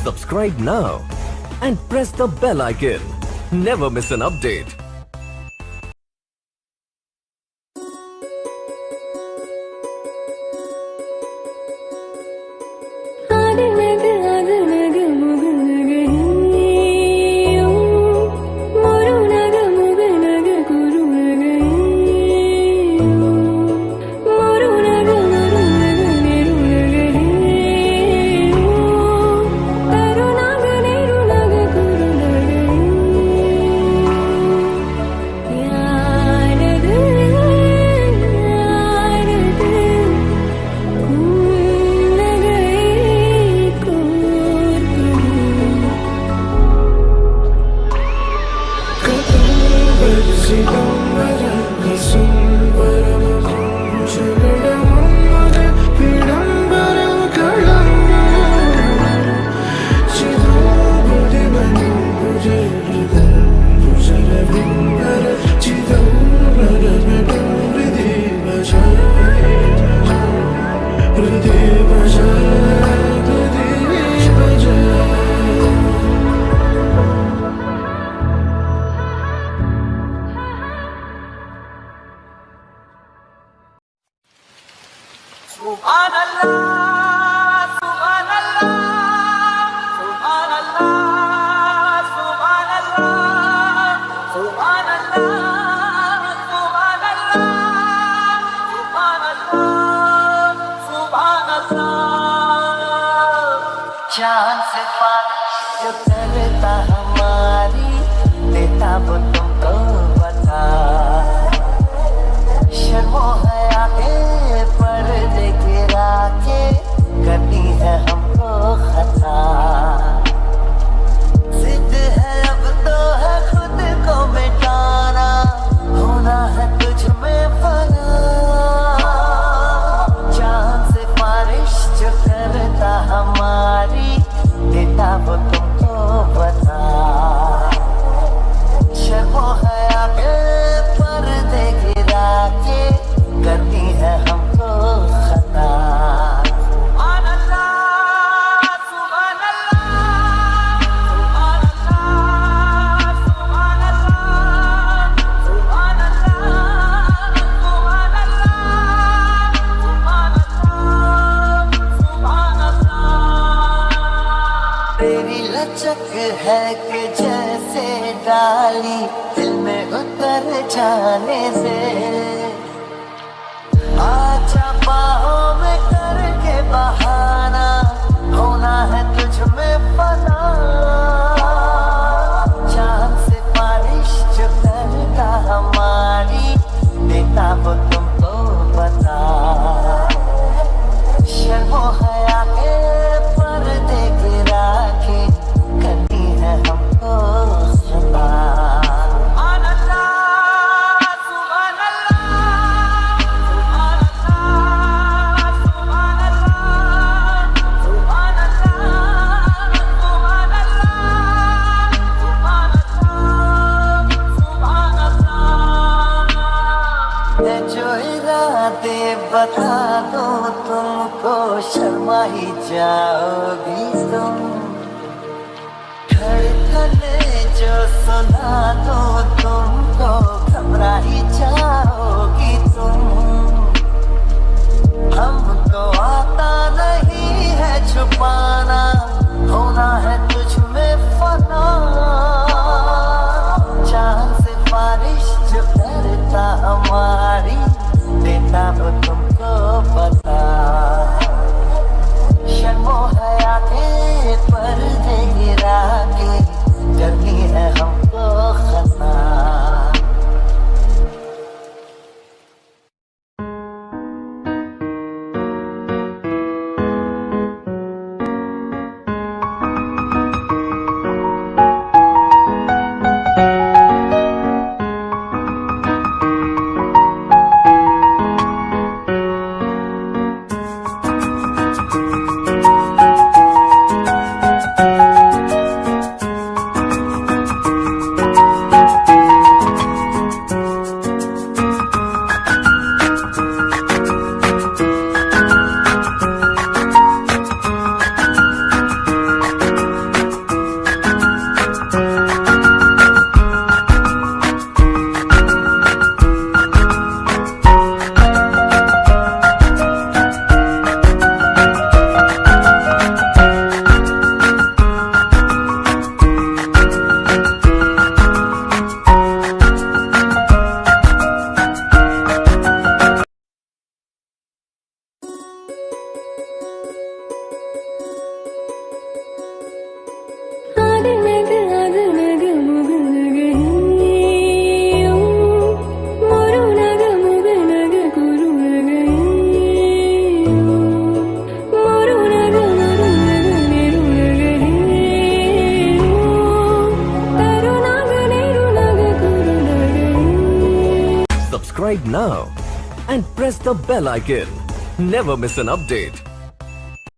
Subscribe now and press the bell icon. Never miss an update. चांद से बारिश जो करता हमारी देता वो तुमको बता शर्मो हया के पर्दे गिरा के करनी है हमको खता जिद है अब तो है खुद को मिटाना होना है तुझ में फना चांद से बारिश जो करता हमारी देता वो तुमको बता शर्मो हया के पर्दे गिरा के करती है हमको खता तेरी लचक है कि जैसे डाली दिल में उतर जाने से आजा बाहों में करके बहाना होना है तुझ में फना चांद से बारिश जो करता हमारी देता वो तुमको बता शर्मो हया के पर्दे गिरा के करती है हमको खता जो इरादे बता दो तुमको शर्मा ही जाओगी तुम धड़कने जो सुना दो तुमको घबरा ही जाओगी तुम हमको आता नहीं है छुपाना होना है तुझ में फना चांद से बारिश जो करता हमारी देता वो तुमको पता शर्मो हया के पर्दे गिरा के करनी है हमको खता now and press the bell icon. Never miss an update.